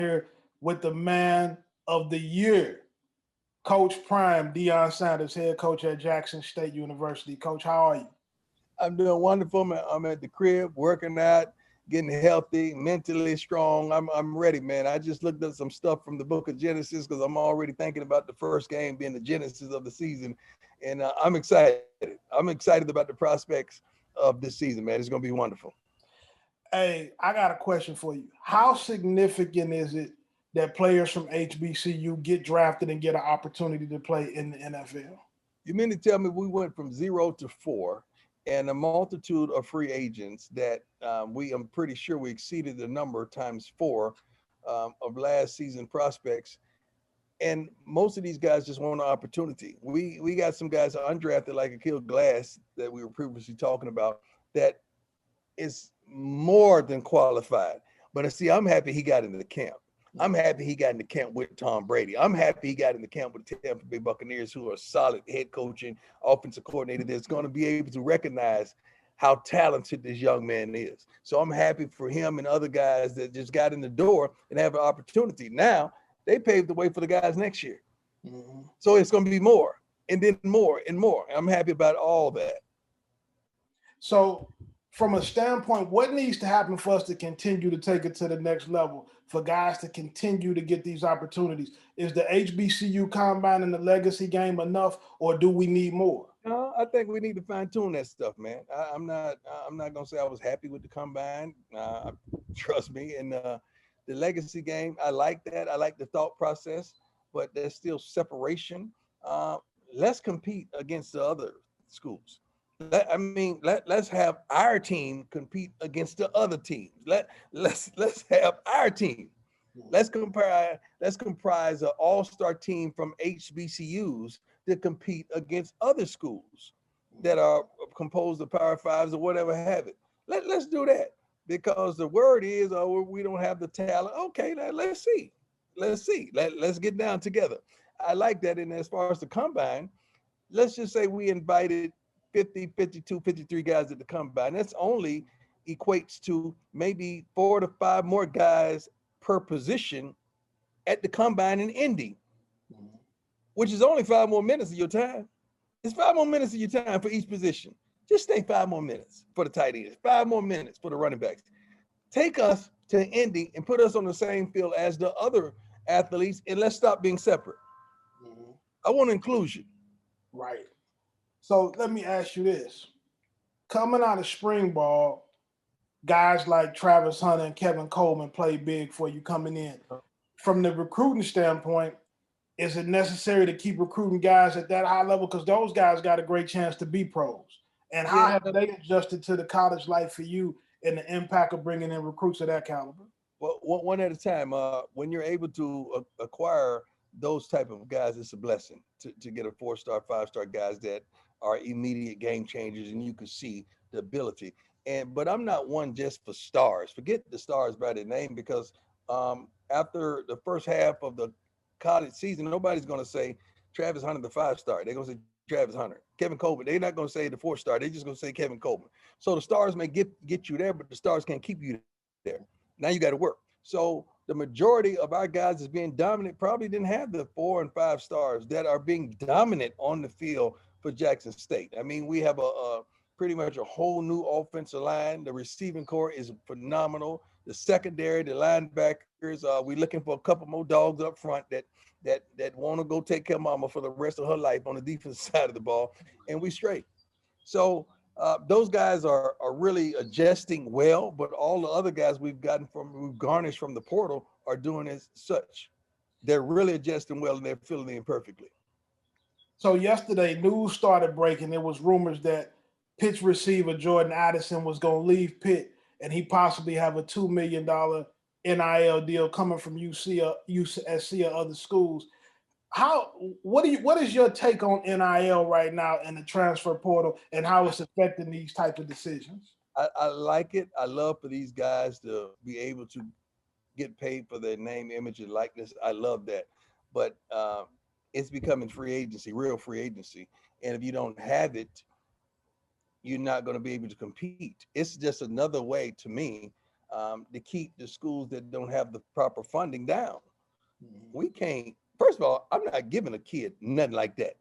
here with the man of the year, Coach Prime, Deion Sanders, head coach at Jackson State University. Coach, how are you? I'm doing wonderful, man. I'm at the crib, working out, getting healthy, mentally strong. I'm ready, man. I just looked up some stuff from the book of Genesis because I'm already thinking about the first game being the genesis of the season. And I'm excited. I'm excited about the prospects of this season, man. It's going to be wonderful. Hey, I got a question for you. How significant is it that players from HBCU get drafted and get an opportunity to play in the NFL? You mean to tell me we went from 0 to 4 and a multitude of free agents that I'm pretty sure we exceeded the number times 4 of last season prospects. And most of these guys just want an opportunity. We got some guys undrafted like Akil Glass that we were previously talking about that is more than qualified. But see, I'm happy he got into the camp. I'm happy he got in the camp with Tom Brady. I'm happy he got in the camp with the Tampa Bay Buccaneers, who are solid head coaching, offensive coordinator that's going to be able to recognize how talented this young man is. So I'm happy for him and other guys that just got in the door and have an opportunity. Now, they paved the way for the guys next year. Mm-hmm. So it's going to be more and then more and more. I'm happy about all that. So from a standpoint, what needs to happen for us to continue to take it to the next level, for guys to continue to get these opportunities? Is the HBCU combine and the legacy game enough, or do we need more? No, I think we need to fine tune that stuff, man. I'm not gonna say I was happy with the combine. Trust me. And the legacy game, I like that. I like the thought process, but there's still separation. Let's compete against the other schools. Let's have our team compete against the other teams. Let's have our team. Let's comprise an all-star team from HBCUs to compete against other schools that are composed of Power Fives or whatever have it. Let's do that, because the word is, oh, we don't have the talent. Okay, now let's see. Let's get down together. I like that. And as far as the combine, let's just say we invited 50, 52, 53 guys at the combine. That's only equates to maybe 4 to 5 more guys per position at the combine in Indy, which is only 5 more minutes of your time. It's 5 more minutes of your time for each position. Just stay 5 more minutes for the tight ends, 5 more minutes for the running backs. Take us to Indy and put us on the same field as the other athletes, and let's stop being separate. Mm-hmm. I want inclusion. Right. So let me ask you this. Coming out of spring ball, guys like Travis Hunter and Kevin Coleman play big for you coming in. From the recruiting standpoint, is it necessary to keep recruiting guys at that high level? Because those guys got a great chance to be pros. And how have they adjusted to the college life for you and the impact of bringing in recruits of that caliber? Well, one at a time. When you're able to acquire those type of guys, it's a blessing to get a 4-star, 5-star guys that are immediate game changers, and you can see the ability. But I'm not one just for stars. Forget the stars by their name, because after the first half of the college season, nobody's going to say Travis Hunter the 5-star. They're going to say Travis Hunter. Kevin Coleman, they're not going to say the 4-star. They're just going to say Kevin Coleman. So the stars may get you there, but the stars can't keep you there. Now you got to work. So the majority of our guys is being dominant probably didn't have the 4 and 5 stars that are being dominant on the field for Jackson State. I mean, we have a pretty much a whole new offensive line. The receiving core is phenomenal. The secondary, the linebackers, we're looking for a couple more dogs up front that want to go take care of mama for the rest of her life on the defensive side of the ball, and we straight. So those guys are really adjusting well, but all the other guys we've garnished from the portal are doing as such. They're really adjusting well, and they're filling in perfectly. So yesterday, news started breaking. There was rumors that Pitt's receiver Jordan Addison was going to leave Pitt, and he possibly have a $2 million NIL deal coming from USC or other schools. What is your take on NIL right now and the transfer portal and how it's affecting these type of decisions? I like it. I love for these guys to be able to get paid for their name, image, and likeness. I love that. But it's becoming free agency, real free agency. And if you don't have it, you're not going to be able to compete. It's just another way to me to keep the schools that don't have the proper funding down. Mhm. We can't. First of all, I'm not giving a kid nothing like that.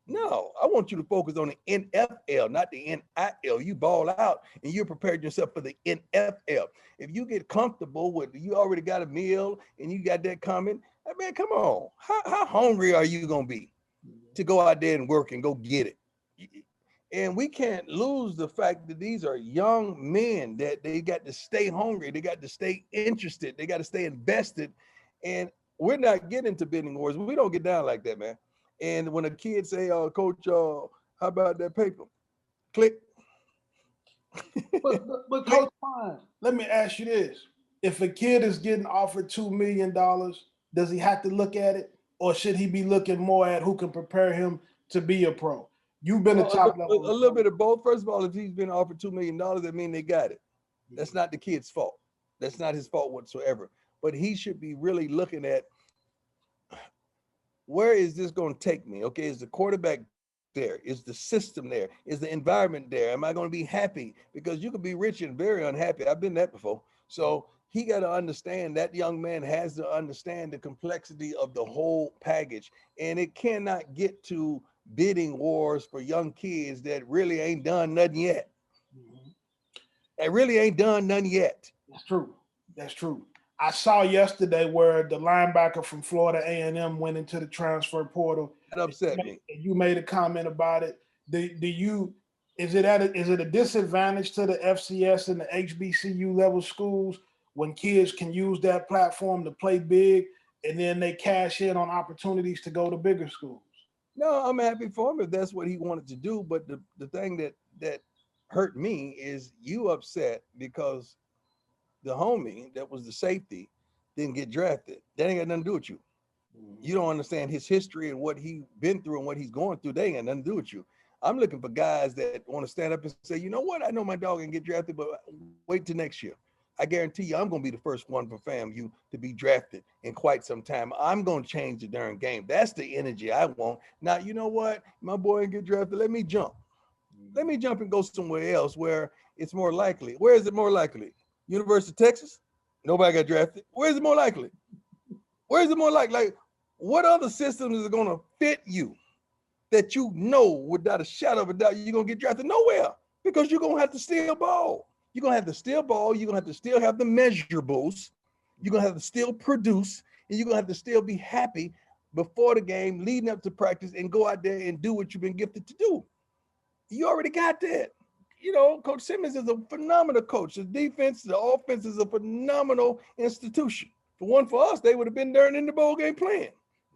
No, I want you to focus on the NFL, not the NIL. You ball out and you're prepared yourself for the NFL. If you get comfortable with, you already got a meal and you got that coming, I mean, come on. How hungry are you going to be to go out there and work and go get it? And we can't lose the fact that these are young men that they got to stay hungry. They got to stay interested. They got to stay invested. And we're not getting to bidding wars. We don't get down like that, man. And when a kid say, coach, how about that paper? Click. But Coach Pine, let me ask you this. If a kid is getting offered $2 million, does he have to look at it? Or should he be looking more at who can prepare him to be a pro? You've been a top level. A little bit of both. First of all, if he's been offered $2 million, that means they got it. That's not the kid's fault. That's not his fault whatsoever. But he should be really looking at, where is this going to take me? Okay, is the quarterback there? Is the system there? Is the environment there? Am I going to be happy? Because you could be rich and very unhappy. I've been that before. So he got to understand, that young man has to understand the complexity of the whole package. And it cannot get to bidding wars for young kids that really ain't done nothing yet. That really ain't done nothing yet. That's true. That's true. I saw yesterday where the linebacker from Florida A&M went into the transfer portal. That upset me. You made a comment about it. Is it a disadvantage to the FCS and the HBCU level schools when kids can use that platform to play big and then they cash in on opportunities to go to bigger schools? No, I'm happy for him if that's what he wanted to do. But the thing that hurt me is you upset because the homie that was the safety didn't get drafted. That ain't got nothing to do with you. You don't understand his history and what he's been through and what he's going through. They ain't got nothing to do with you. I'm looking for guys that want to stand up and say, you know what? I know my dog can get drafted, but wait till next year. I guarantee you, I'm going to be the first one for FAMU to be drafted in quite some time. I'm going to change the darn game. That's the energy I want. Now, you know what? My boy ain't get drafted. Let me jump. Let me jump and go somewhere else where it's more likely. Where is it more likely? University of Texas? Nobody got drafted. Where is it more likely? Where is it more likely? Like, what other systems are going to fit you that you know without a shadow of a doubt you're going to get drafted? Nowhere, because you're going to have to steal ball. You're going to have to steal ball. You're going to have to still have the measurables. You're going to have to still produce, and you're going to have to still be happy before the game, leading up to practice, and go out there and do what you've been gifted to do. You already got that. You know, Coach Simmons is a phenomenal coach. The defense, the offense is a phenomenal institution. For us, they would have been there in the bowl game playing.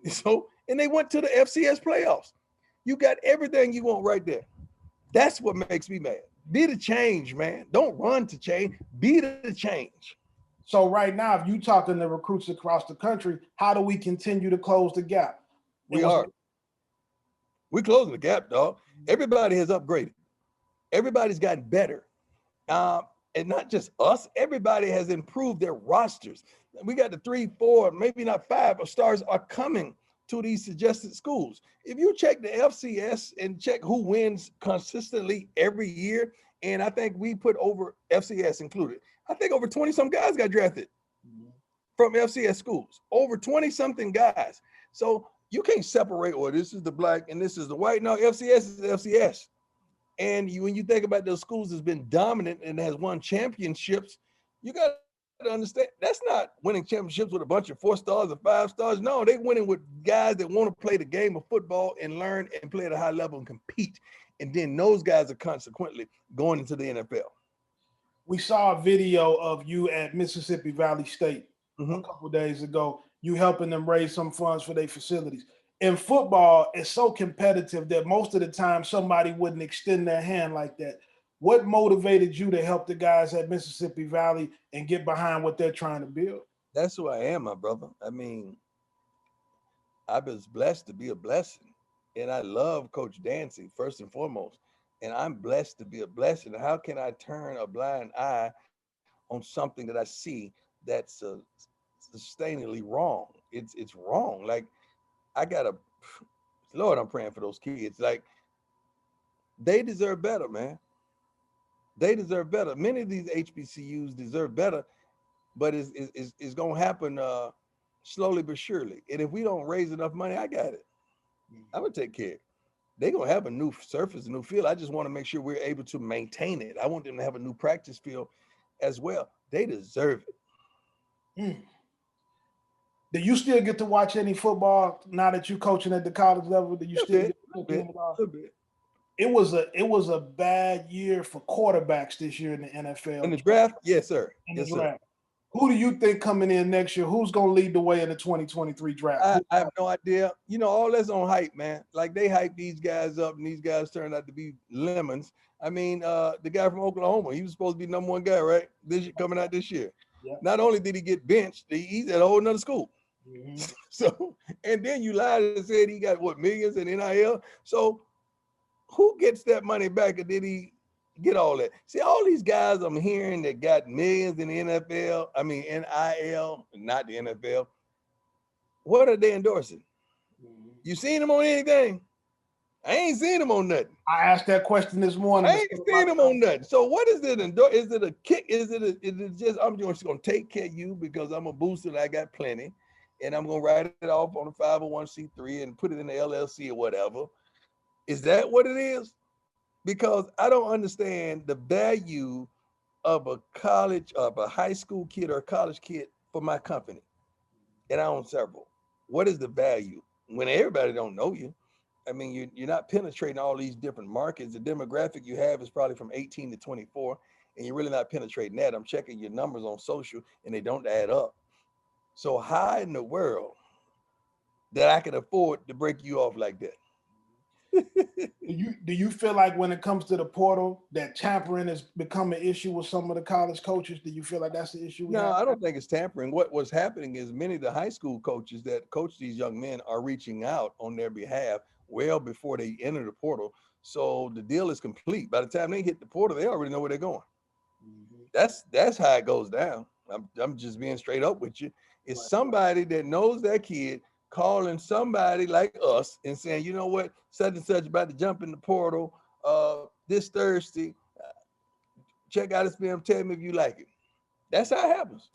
So, and they went to the FCS playoffs. You got everything you want right there. That's what makes me mad. Be the change, man. Don't run to change. Be the change. So right now, if you talking to recruits across the country, how do we continue to close the gap? We're closing the gap, dog. Everybody has upgraded. Everybody's gotten better. And not just us, everybody has improved their rosters. We got the 3, 4, maybe not 5 stars are coming to these suggested schools. If you check the FCS and check who wins consistently every year, and I think we put over, FCS included, I think over 20-some guys got drafted from FCS schools, over 20-something guys. So you can't separate, or this is the black and this is the white. No, FCS is FCS. And when you think about those schools that's been dominant and has won championships, you got to understand that's not winning championships with a bunch of 4 stars or 5 stars. No, they winning with guys that want to play the game of football and learn and play at a high level and compete. And then those guys are consequently going into the NFL. We saw a video of you at Mississippi Valley State a couple of days ago, you helping them raise some funds for their facilities. In football, it's so competitive that most of the time somebody wouldn't extend their hand like that. What motivated you to help the guys at Mississippi Valley and get behind what they're trying to build? That's who I am, my brother. I mean, I was blessed to be a blessing. And I love Coach Dancy, first and foremost. And I'm blessed to be a blessing. How can I turn a blind eye on something that I see that's sustainably wrong? It's wrong. Like, Lord, I'm praying for those kids. Like, they deserve better, man. They deserve better. Many of these HBCUs deserve better. but it's gonna happen slowly but surely. And if we don't raise enough money, I got it. I'm gonna take care. They're gonna have a new surface, a new field. I just want to make sure we're able to maintain it. I want them to have a new practice field as well. They deserve it. Mm. Do you still get to watch any football now that you're coaching at the college level? Do you still get to bit. It was a bad year for quarterbacks this year in the NFL. In the draft, yes, sir. In the draft. Who do you think coming in next year? Who's going to lead the way in the 2023 draft? I have no idea. You know, all that's on hype, man. Like they hype these guys up, and these guys turned out to be lemons. I mean, the guy from Oklahoma, he was supposed to be number one guy, right? This year, coming out this year. Yeah. Not only did he get benched, he's at a whole nother school. Mm-hmm. So, and then you lied and said he got what, millions in NIL. So, who gets that money back, or did he get all that? See, all these guys I'm hearing that got millions in the NFL, I mean NIL, not the NFL. What are they endorsing? Mm-hmm. You seen them on anything? I ain't seen them on nothing. I asked that question this morning. I ain't seen them on nothing. So what is it? Is it a kick? Is it just I'm just gonna take care of you because I'm a booster and I got plenty, and I'm gonna write it off on a 501c3 and put it in the LLC or whatever? Is that what it is? Because I don't understand the value of a college, of a high school kid or a college kid for my company. And I own several. What is the value when everybody don't know you? I mean, you're not penetrating all these different markets. The demographic you have is probably from 18 to 24, and you're really not penetrating that. I'm checking your numbers on social, and they don't add up. So how in the world that I can afford to break you off like that? Do you feel like when it comes to the portal that tampering has become an issue with some of the college coaches? Do you feel like that's the issue? No, I don't think it's tampering. What's happening is many of the high school coaches that coach these young men are reaching out on their behalf well before they enter the portal. So the deal is complete. By the time they hit the portal, they already know where they're going. Mm-hmm. That's how it goes down. I'm just being straight up with you. It's somebody that knows that kid calling somebody like us and saying, you know what, such and such about to jump in the portal this Thursday. Check out his film. Tell me if you like it. That's how it happens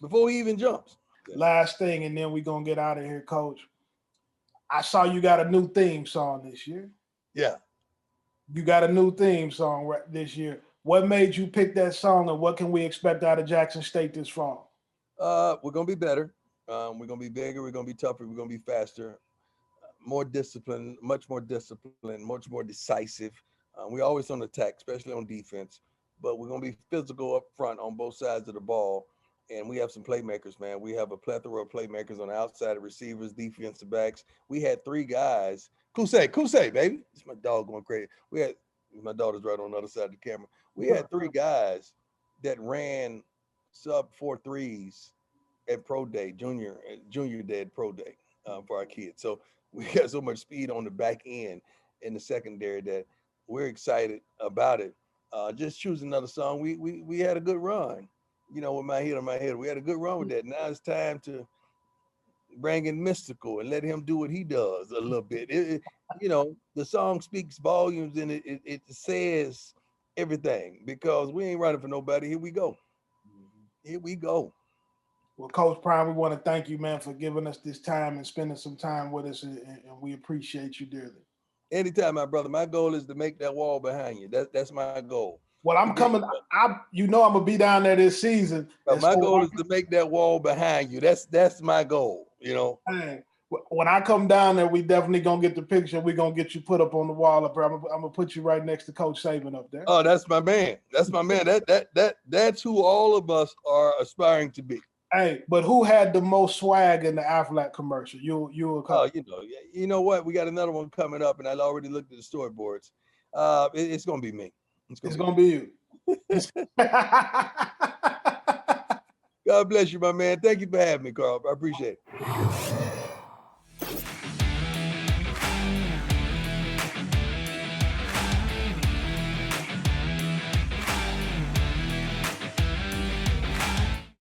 before he even jumps. Last thing, and then we're going to get out of here, Coach. I saw you got a new theme song this year. Yeah. You got a new theme song this year. What made you pick that song, and what can we expect out of Jackson State this fall? We're going to be better. We're going to be bigger. We're going to be tougher. We're going to be faster, more disciplined, much more decisive. We're always on attack, especially on defense, but we're going to be physical up front on both sides of the ball. And we have some playmakers, man. We have a plethora of playmakers on the outside of receivers, defensive backs. We had three guys. Kusei, baby. It's my dog going crazy. My daughter's right on the other side of the camera. We had three guys that ran sub 4.3s at pro day, junior day at pro day for our kids. So we got so much speed on the back end in the secondary that we're excited about it. Just choose another song. We had a good run, you know, with My Head on My Head. We had a good run with that. Now it's time to bring in Mystical and let him do what he does a little bit. You know, the song speaks volumes and it says everything because we ain't running for nobody. Here we go. Here we go. Well, Coach Prime, we want to thank you, man, for giving us this time and spending some time with us, and we appreciate you dearly. Anytime, my brother. My goal is to make that wall behind you. That's my goal. Well, I'm coming. I'm gonna be down there this season. My goal is to make that wall behind you. That's my goal. You know. Hey, when I come down there, we definitely gonna get the picture. We're gonna get you put up on the wall up there. I'm gonna put you right next to Coach Saban up there. Oh, that's my man. That's my man. That's who all of us are aspiring to be. Hey, but who had the most swag in the Aflac commercial? You or Coach? Oh, you know what? We got another one coming up, and I already looked at the storyboards. It's gonna be me. It's gonna be you. God bless you, my man. Thank you for having me, Carl. I appreciate it.